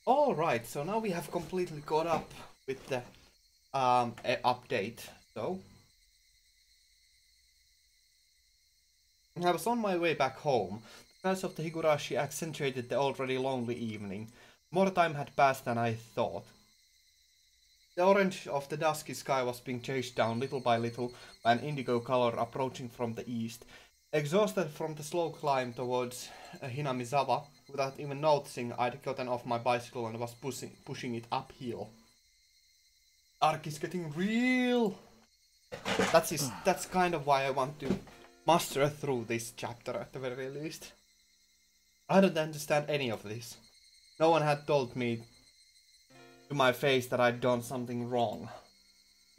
Alright, so now we have completely caught up with the update. So, I was on my way back home. The crash of the Higurashi accentuated the already lonely evening. More time had passed than I thought. The orange of the dusky sky was being chased down little by little by an indigo color approaching from the east. Exhausted from the slow climb towards Hinamizawa, without even noticing, I'd gotten off my bicycle and was pushing it uphill. Arc is getting real. That's kind of why I want to muster through this chapter at the very least. I don't understand any of this. No one had told me to my face that I'd done something wrong.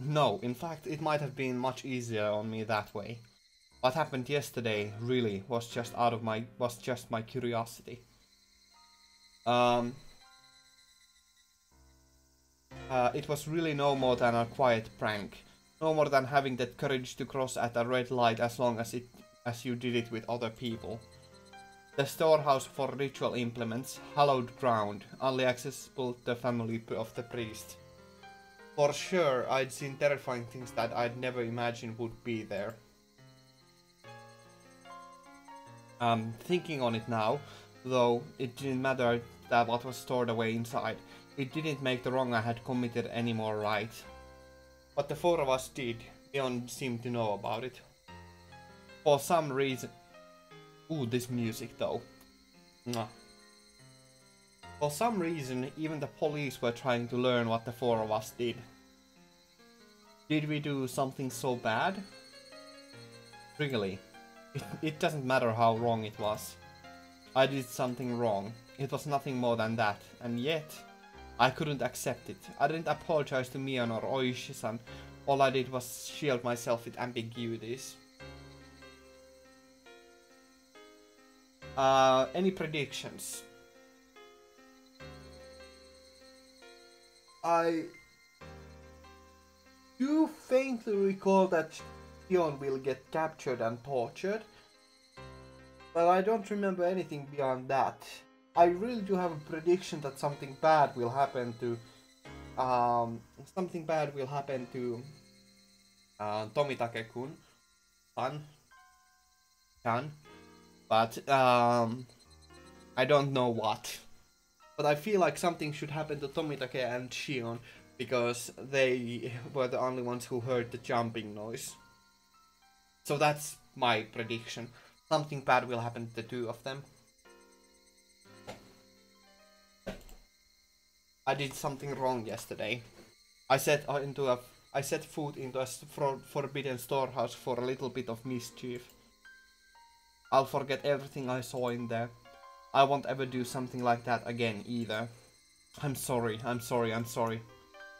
No, in fact, it might have been much easier on me that way. What happened yesterday really was just my curiosity. Um, it was really no more than a quiet prank. No more than having that courage to cross at a red light as long as you did it with other people. The storehouse for ritual implements, hallowed ground, only accessible to the family of the priest. For sure, I'd seen terrifying things that I'd never imagined would be there. Thinking on it now, though, it didn't matter that what was stored away inside. It didn't make the wrong I had committed any more right. But the four of us did. Leon seemed to know about it. For some reason... Ooh, this music though. Mwah. For some reason, even the police were trying to learn what the four of us did. Did we do something so bad? Really? It doesn't matter how wrong it was. I did something wrong. It was nothing more than that, and yet I couldn't accept it. I didn't apologize to Mion or Oishi-san. All I did was shield myself with ambiguities. Any predictions? I do faintly recall that Shion will get captured and tortured, but I don't remember anything beyond that. I really do have a prediction that something bad will happen to Tomitake-kun, Chan, but I don't know what. But I feel like something should happen to Tomitake and Shion because they were the only ones who heard the jumping noise. So that's my prediction. Something bad will happen to the two of them. I did something wrong yesterday. I set foot into a forbidden storehouse for a little bit of mischief. I'll forget everything I saw in there. I won't ever do something like that again either. I'm sorry.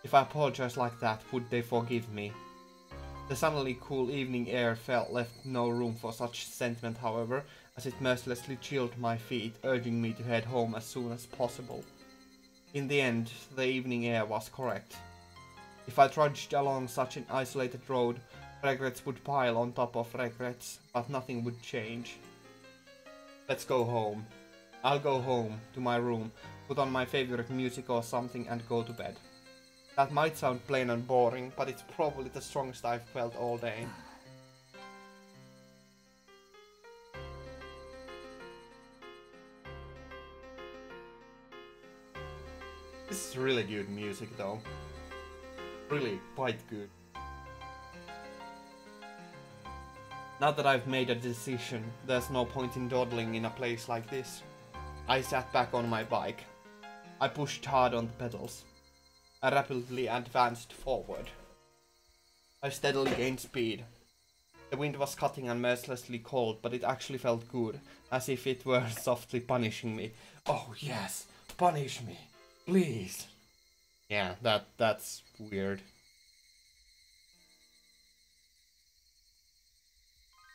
If I apologize like that, would they forgive me? The suddenly cool evening air left no room for such sentiment, however, as it mercilessly chilled my feet, urging me to head home as soon as possible. In the end, the evening air was correct. If I trudged along such an isolated road, regrets would pile on top of regrets, but nothing would change. Let's go home. I'll go home, to my room, put on my favorite music or something and go to bed. That might sound plain and boring, but it's probably the strongest I've felt all day. This is really good music though. Really quite good. Now that I've made a decision, there's no point in dawdling in a place like this. I sat back on my bike. I pushed hard on the pedals. I rapidly advanced forward. I steadily gained speed. The wind was cutting and mercilessly cold, but it actually felt good, as if it were softly punishing me. Oh yes, punish me, please. Yeah, that's weird.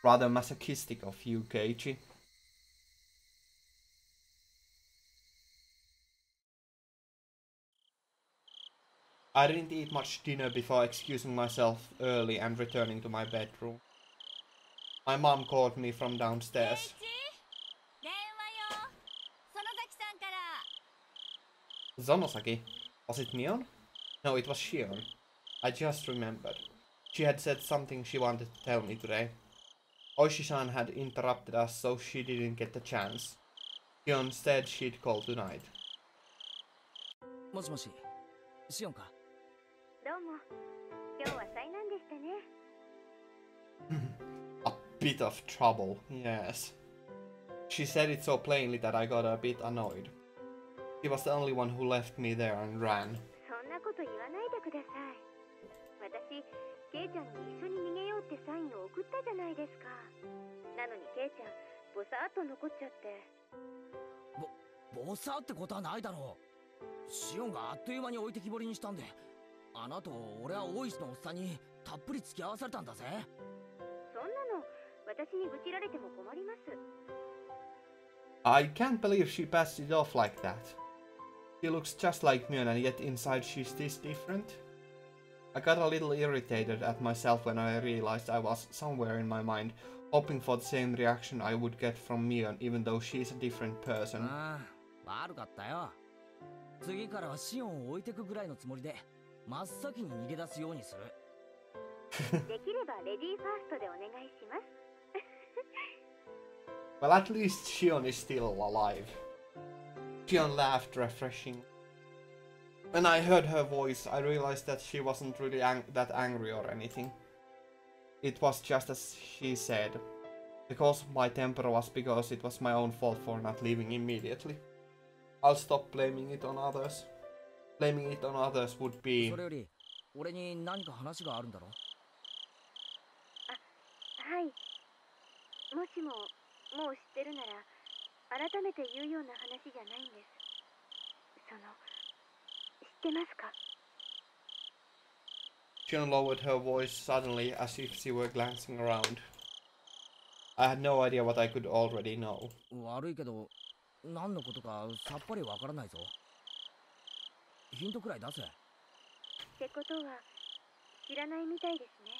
Rather masochistic of you, Keiichi. I didn't eat much dinner before excusing myself early and returning to my bedroom. My mom called me from downstairs. Zonosaki? Was it Mion? No, it was Shion. I just remembered. She had said something she wanted to tell me today. Oishi-san had interrupted us, so she didn't get the chance. Shion said she'd call tonight. もしもし、シオンか。どうも。今日は災難でしたね。A bit of trouble, yes. She said it so plainly that I got a bit annoyed. She was the only one who left me there and ran. そんなこと言わないでください。私、ケイちゃんに一緒に逃げようってサインを送ったじゃないですか。なのにケイちゃん、ぼさっと残っちゃって。ぼさってことはないだろう。シオンがあっという間に置いてきぼりにしたんで、あの後俺は大石のおっさんにたっぷり付き合わされたんだぜ。そんなの私に愚痴られても困ります。I can't believe she passed it off like that. She looks just like Mion and yet inside she's this different. I got a little irritated at myself when I realized I was somewhere in my mind hoping for the same reaction I would get from Mion even though she's a different person. ああ、悪かったよ。次からはシオンを置いてくぐらいのつもりで真っ先に逃げ出すようにする。できればレディーファーストでお願いします。Well, at least Shion is still alive. Shion laughed, refreshing. When I heard her voice, I realized that she wasn't really that angry or anything. It was just as she said. The cause of my temper was because it was my own fault for not leaving immediately. I'll stop blaming it on others. Blaming it on others would be... それより、俺に何か話があるんだろ？あ、はい。もしも、もう知ってるなら、改めて言うような話じゃないんです。その、知ってますか？ Shion lowered her voice suddenly as if she were glancing around. I had no idea what I could already know. 悪いけど、何のことかさっぱりわからないぞ。ヒントくらい出せ。ってことは、知らないみたいですね。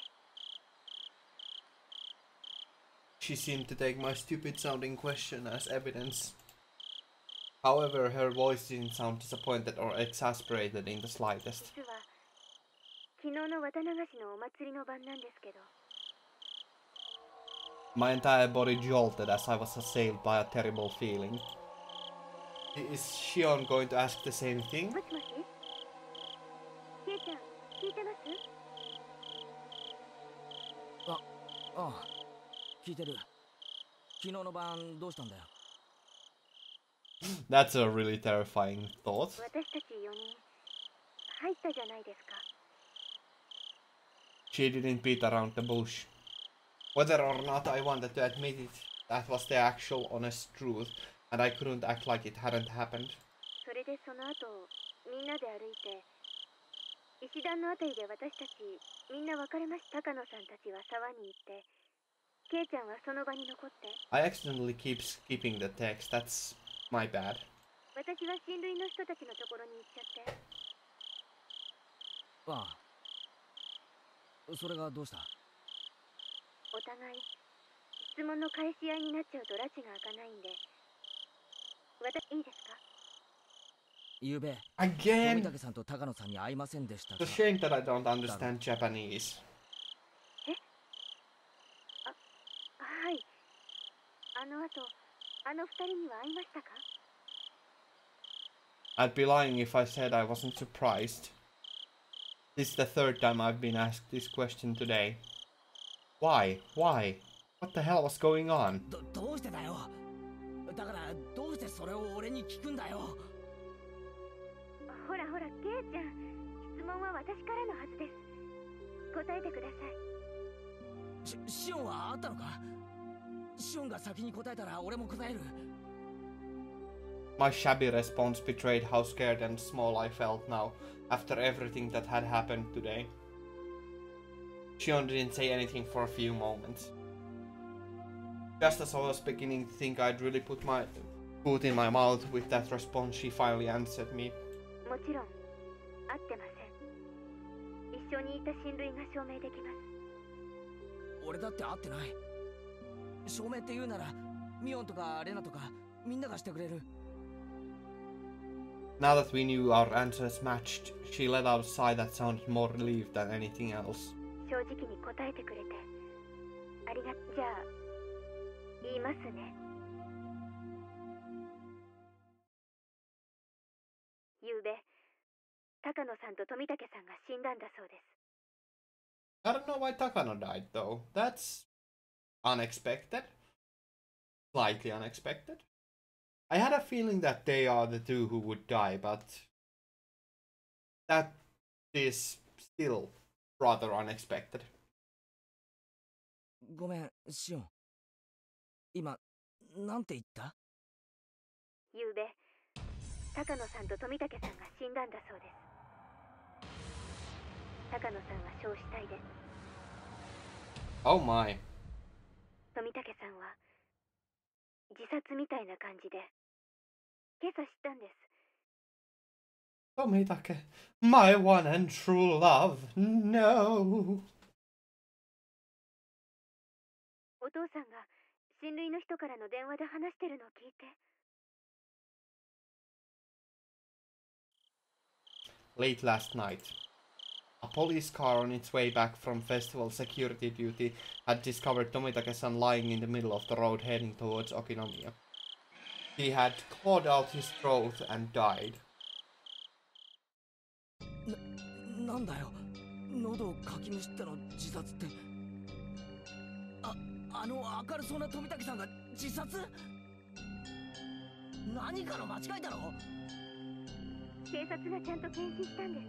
She seemed to take my stupid sounding question as evidence. However, her voice didn't sound disappointed or exasperated in the slightest. 実は、昨日の渡流しのお祭りの晩なんですけど。My entire body jolted as I was assailed by a terrible feeling. Is Shion going to ask the same thing? もしもし？ケイちゃん、聞いてます？ああ、聞いてる。昨日の晩どうしたんだよ。That's a really terrifying thought. 私たち4人、入ったじゃないですか。She didn't beat around the bush. Whether or not I wanted to admit it, that was the actual honest truth, and I couldn't act like it hadn't happened. それでその後、みんなで歩いて、石段のあたりで私たち、みんな別れました。高野さんたちは沢に行って、ケイちゃんはその場に残って。I accidentally keep skipping the text, that's my bad. 私は親類の人たちのところに行っちゃって。ああ。それがどうした？お互い質問の返し合いになっちゃうと拉致が開かないんで、いいですか？ゆうべ、Again! 富武さんと高野さんに会いませんでしたか？ It's a shame that I don't understand Japanese. え？はい。あの後、あの二人には会いましたか？ I'd be lying if I said I wasn't surprised. This is the third time I've been asked this question today. Why? Why? What the hell was going on? どうしてだよ。だからどうしてそれを俺に聞くんだよ。ほらほら、ケイちゃん、質問は私からのはずです。答えてください。シオンはあったのか？シオンが先に答えたら俺も答える。My shabby response betrayed how scared and small I felt now, after everything that had happened today. Shion didn't say anything for a few moments. Just as I was beginning to think I'd really put my foot in my mouth with that response, she finally answered me. もちろん、会ってません。一緒にいた親類が証明できます。俺だって会ってない。証明って言うなら、ミオンとかレナとかみんながしてくれる。Now that we knew our answers matched, she let out a sigh that sounded more relieved than anything else. 正直に答えてくれてありがじゃあ言いますね。昨べ高野さんと富武さんが死んだんだそうです。I don't know why Takano died though. That's unexpected. Slightly unexpected. I had a feeling that they are the two who would die, but that is still rather unexpected. ごめん、シオン。今、なんて言った？昨べ高野さんと富武さんが死んだんだそうです。高野さんは焼死体で、 Oh my. 富武さんは自殺みたいな感じで今朝知ったんです。 Tomitake, my one and true love, no. お父さんが親類の人からの電話で話してるのを聞いて。 Late last night, a police car on its way back from festival security duty had discovered Tomitake-san lying in the middle of the road heading towards Okinomiya. He had clawed out his throat and died. なんだよ、喉をかきむしっての自殺って。あの明るそうな富武さんが自殺？何かの間違いだろ？警察がちゃんと検視したんです。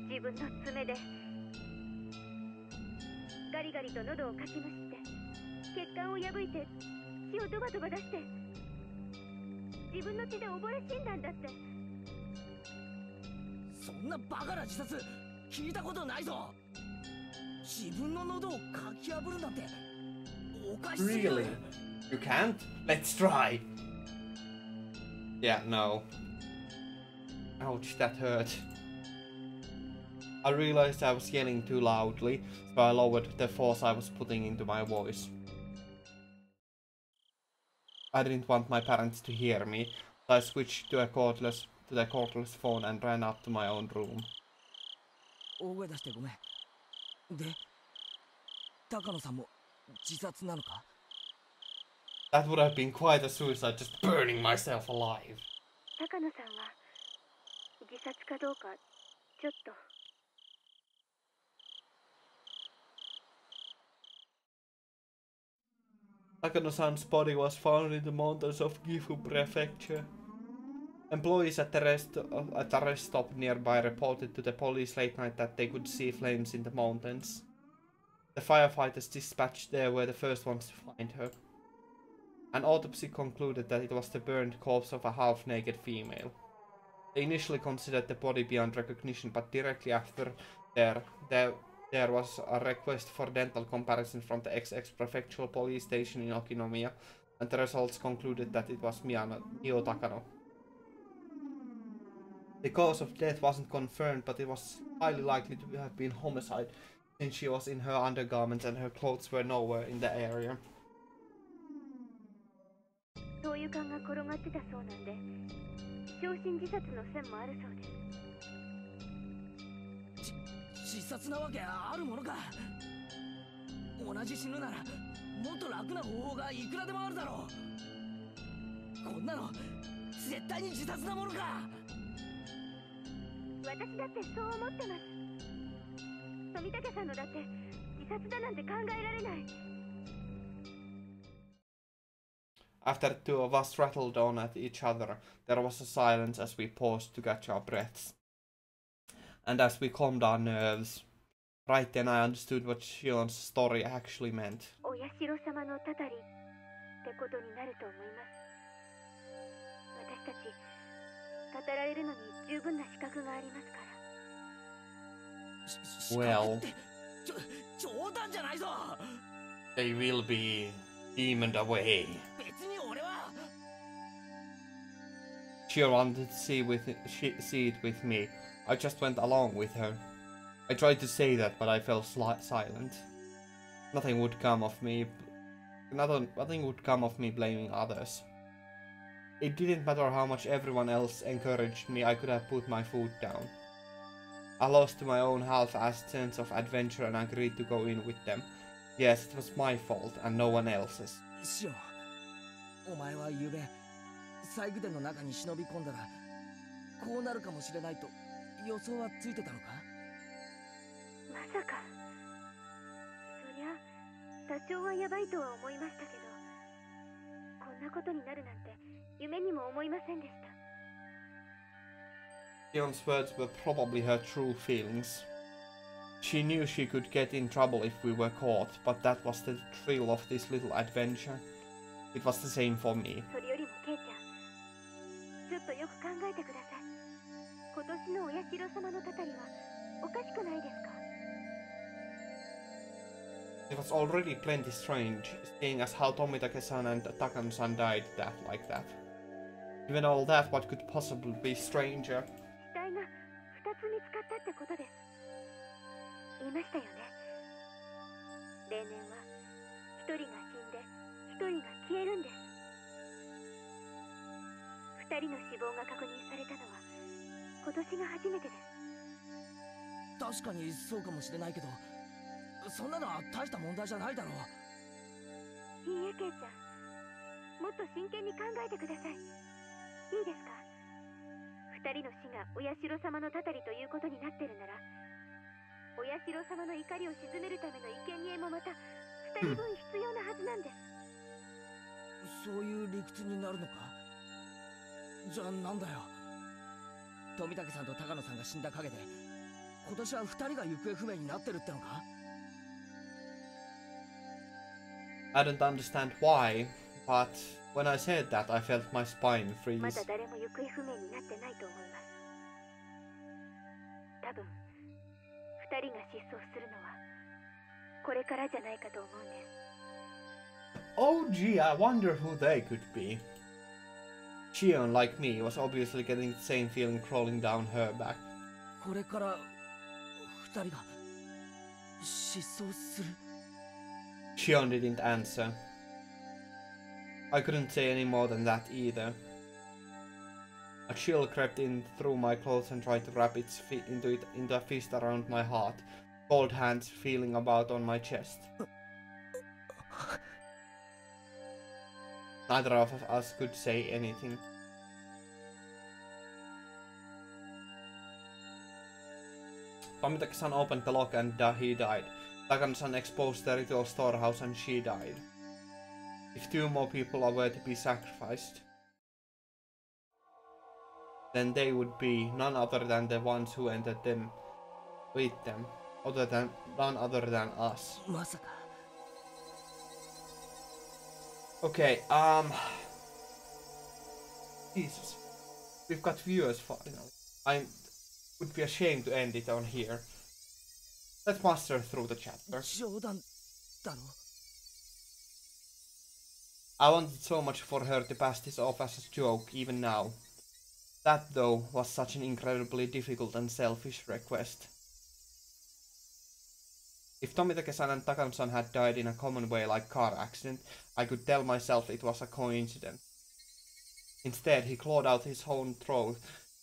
自分の爪でガリガリと喉をかきむしって血管を破いて血をドバドバ出して自分の血で溺れ死んだんだって。そんなバカな自殺聞いたことないぞ。自分の喉をかき破るなんておかしすぎる。 Really? You can't? Let's try. Yeah, no. Ouch, that hurt. I realized I was yelling too loudly, so I lowered the force I was putting into my voice. I didn't want my parents to hear me, so I switched to the cordless phone and ran up to my own room. 大声出してごめん。で、高野さんも自殺なのか？ That would have been quite a suicide, just burning myself alive. 高野さんは自殺かどうかちょっと。 Takano-san's body was found in the mountains of Gifu Prefecture. Employees at the rest stop nearby reported to the police late night that they could see flames in the mountains. The firefighters dispatched there were the first ones to find her. An autopsy concluded that it was the burned corpse of a half-naked female. They initially considered the body beyond recognition, but directly after there was a request for dental comparison from the XX Prefectural Police Station in Okinomiya, and the results concluded that it was Mio Takano. The cause of death wasn't confirmed, but it was highly likely to have been homicide, since she was in her undergarments and her clothes were nowhere in the area. 灯油缶が転がってたそうなんで、焼身自殺の線もあるそうです。自殺なわけあるものか。同じ死ぬならもっと楽な方法がいくらでもあるだろう。こんなの絶対に自殺なものか。私だってそう思ってます。富武さんのだって自殺だなんて考えられない。 After the two of us rattled on at each other, there was a silence as we paused to catch our breaths. And as we calmed our nerves, right then I understood what Shion's story actually meant. お社様のたたりってことになると思います。私たち語られるのに十分な資格がありますから。 Well, 冗談じゃないぞ。 they will be demoned away. 別に俺は Shio wanted to see it with me. I just went along with her. I tried to say that, but I fell silent. Nothing would come of me blaming others. It didn't matter how much everyone else encouraged me, I could have put my foot down. I lost my own half-assed sense of adventure and agreed to go in with them. Yes, it was my fault and no one else's. シオン、お前はゆうべ細工殿の中に忍び込んだらこうなるかもしれないと予想はついてたのか？まさか。そりゃ多少はヤバいとは思いましたけど、こんなことになるなんて夢にも思いませんでした。Shion's words were probably her true feelings. She knew she could get in trouble if we were caught, but that was the thrill of this little adventure. It was the same for me. それよりもケイちゃん、ちょっとよく考えてください。今年のお社様のたたりはおかしくないですか？ It was already plenty strange, seeing as how Tomitake-san and Takano-san died like that. Given all that, what could possibly be stranger? 死体が2つ見つかったってことです。言いましたよね。例年は1人が死んで1人が消えるんです。2人の死亡が確認されたのは今年が初めてです。確かにそうかもしれないけど、そんなのは大した問題じゃないだろう。いいえ、ケイちゃん、もっと真剣に考えてください。いいですか？2人の死がお社様のたたりということになってるなら、お社様の怒りを鎮めるための生贄もまた2人分必要なはずなんです。そういう理屈になるのか？じゃあなんだよ。富武さんと高野さんが死んだ陰で今年は2人が行方不明になってるってのか？ I don't understand why, but when I said that, I felt my spine ま freeze. だ誰も行方不明になってないと思います。多分2人が失踪するのはこれからじゃないかと思うんです。Oh gee, I wonder who they could be. Shion, like me, was obviously getting the same feeling crawling down her back. これから2人が失踪する？ Shion didn't answer. I couldn't say any more than that either. A chill crept in through my clothes and tried to wrap its feet into a fist around my heart, cold hands feeling about on my chest. Neither of us could say anything. Tomitake-san opened the lock and he died. Takano-san exposed the ritual storehouse and she died. If 2 more people were to be sacrificed, then they would be none other than the ones who entered them with them, none other than us. まさか。 Okay, Jesus. We've got viewers finally. I would be ashamed to end it on here. Let's muster through the chapter. 冗談だろ。 I wanted so much for her to pass this off as a joke even now. That, though, was such an incredibly difficult and selfish request. If Tomitake-san and Takano-san had died in a common way like car accident, I could tell myself it was a coincidence. Instead, he clawed out his own throat,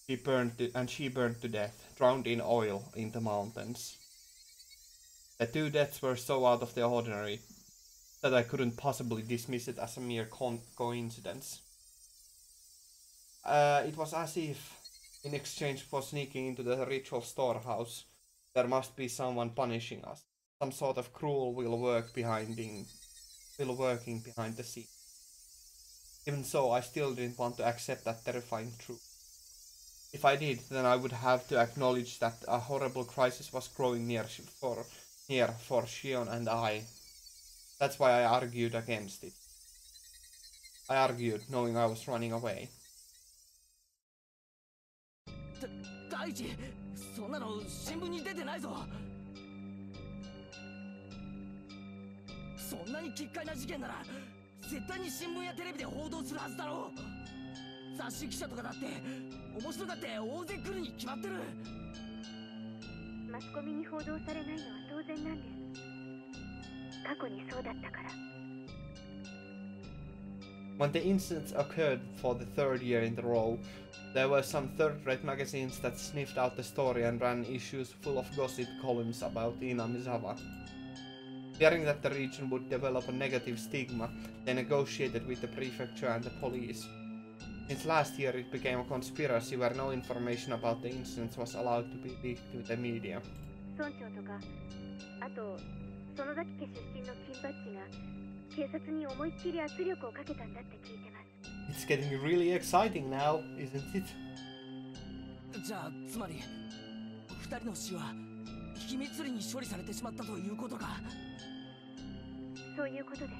she burned to death, drowned in oil in the mountains. The 2 deaths were so out of the ordinary that I couldn't possibly dismiss it as a mere coincidence. It was as if, in exchange for sneaking into the ritual storehouse, there must be someone punishing us. Some sort of cruel will working behind the scenes. Even so, I still didn't want to accept that terrifying truth. If I did, then I would have to acknowledge that a horrible crisis was growing near for Shion and I. That's why I argued against it. I argued, knowing I was running away. 大地、そんなの新聞に出てないぞ。そんなに奇怪な事件なら絶対に新聞やテレビで報道するはずだろう。雑誌記者とかだって面白がって大勢来るに決まってる。マスコミに報道されないのは当然なんです。過去にそうだったから。When the incident occurred for the third year in a row, there were some third-rate magazines that sniffed out the story and ran issues full of gossip columns about Inamizawa. Fearing that the region would develop a negative stigma, they negotiated with the prefecture and the police. Since last year it became a conspiracy where no information about the incidents was allowed to be leaked to the media. 村長とか、あと園崎家出身の金バッジが警察に思いっきり圧力をかけたんだって聞いてます。It's getting really exciting now, isn't it? じゃあつまり二人の死は秘密裏に処理されてしまったということか。そういうことです。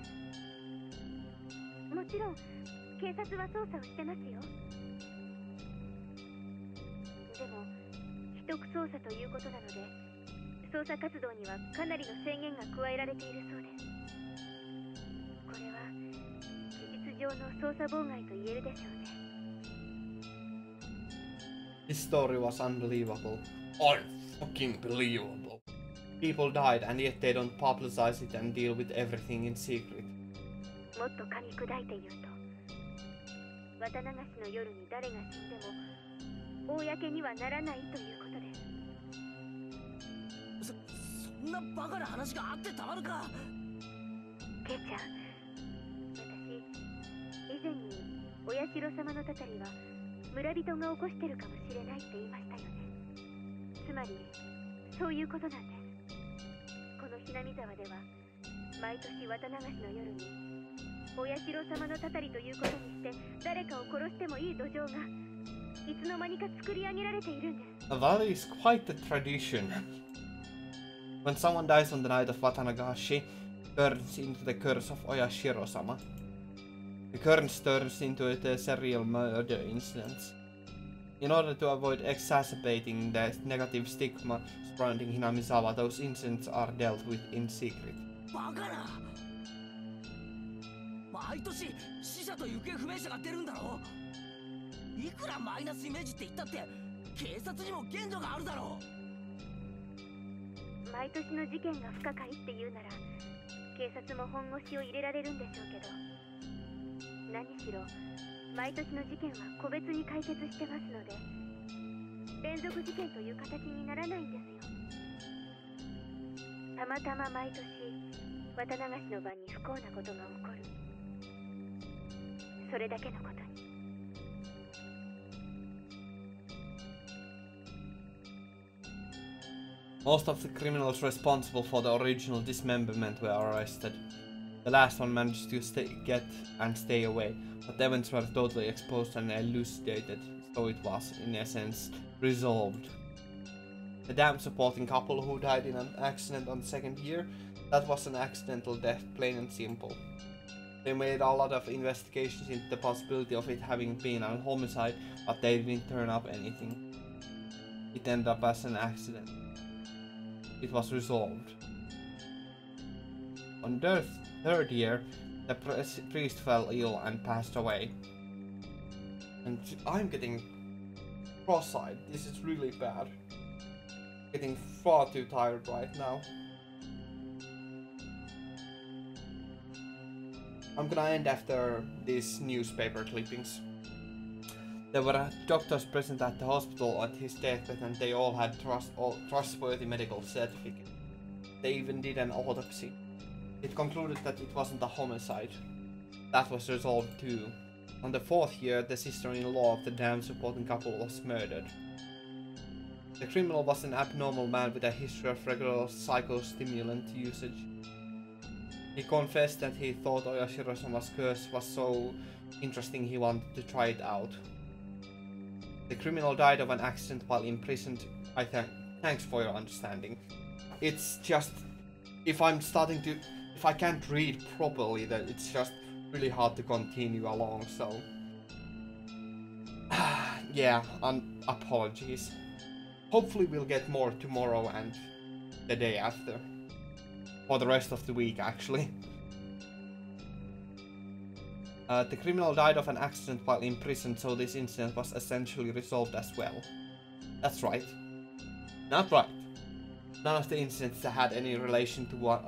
もちろん警察は捜査をしてますよ。でも秘匿捜査ということなので、捜査活動にはかなりの制限が加えられているそうです。これは事実上の捜査妨害と言えるでしょうね。This story was unbelievable. Unfucking believable. People died and yet they don't publicize it and deal with everything in secret. もっと噛み砕いて言うと、綿流しの夜に誰が死んでも公にはならないということです。そんなバカな話があってたまるか。ケイちゃん、私以前にお社様のたたりは村人が起こしてるかもしれないって言いましたよね。つまりそういうことなんです。このひなみ沢では毎年綿流しの夜にお社様のたたりということにして誰かを殺してもいい土壌がいつの間にか作り上げられているんです。That is quite the tradition. When someone dies on the night of Watanagashi, it turns into the curse of Oyashiro-sama. The curse turns into the serial murder incidents. In order to avoid exacerbating the negative stigma surrounding Hinamizawa, those incidents are dealt with in secret. バカな。毎年死者と行方不明者が出るんだろう。いくらマイナスイメージって言ったって警察にも限度があるだろう。毎年の事件が不可解っていうなら警察も本腰を入れられるんでしょうけど、何しろ毎年の事件は個別に解決してますので連続事件という形にならないんですよ。たまたま毎年綿流しの晩に不幸なことが起こる、それだけのことに。Most of the criminals responsible for the original dismemberment were arrested. The last one managed to stay away, but the events were totally exposed and elucidated, so it was, in essence, resolved. The dam supporting couple who died in an accident on the second year, that was an accidental death, plain and simple. They made a lot of investigations into the possibility of it having been a homicide, but they didn't turn up anything. It ended up as an accident. It was resolved. On their third year, the priest fell ill and passed away. And I'm getting cross-eyed. This is really bad. Getting far too tired right now. I'm gonna end after these newspaper clippings. There were doctors present at the hospital at his deathbed and they all had trustworthy medical certificates. They even did an autopsy. It concluded that it wasn't a homicide. That was resolved too. On the fourth year, the sister-in-law of the dam supporting couple was murdered. The criminal was an abnormal man with a history of regular psychostimulant usage. He confessed that he thought Oyashiro-sama's curse was so interesting he wanted to try it out. The criminal died of an accident while imprisoned. Thanks for your understanding. It's just, if I can't read properly, then it's just really hard to continue along, so yeah, apologies. Hopefully we'll get more tomorrow and the day after. For the rest of the week, actually. The criminal died of an accident while in prison, so this incident was essentially resolved as well. That's right. Not right. None of the incidents had any relation to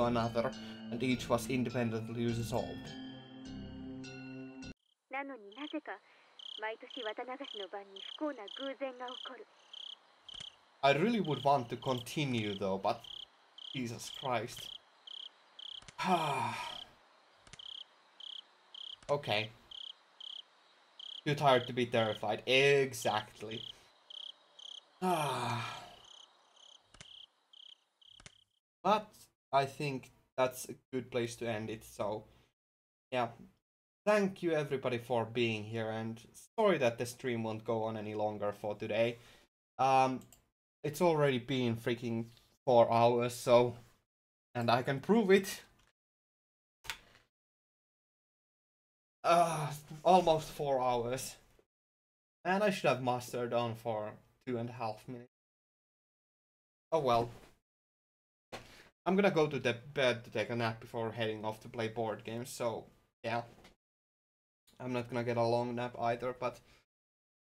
another, and each was independently resolved. なのになぜか毎年綿流しの晩に不幸な偶然が起こる。 I really would want to continue though, but Jesus Christ. Okay. Too tired to be terrified. Exactly. But I think that's a good place to end it. So, yeah. Thank you everybody for being here, and sorry that the stream won't go on any longer for today. It's already been freaking 4 hours, so, and I can prove it. Almost 4 hours. And I should have mastered on for 2.5 minutes. Oh well. I'm gonna go to the bed to take a nap before heading off to play board games, so yeah. I'm not gonna get a long nap either, but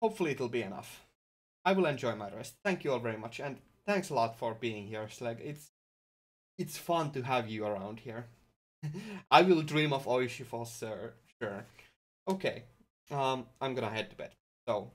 hopefully it'll be enough. I will enjoy my rest. Thank you all very much, and thanks a lot for being here, Slag. It's fun to have you around here. I will dream of Oishi for sure. Okay. I'm gonna head to bed. So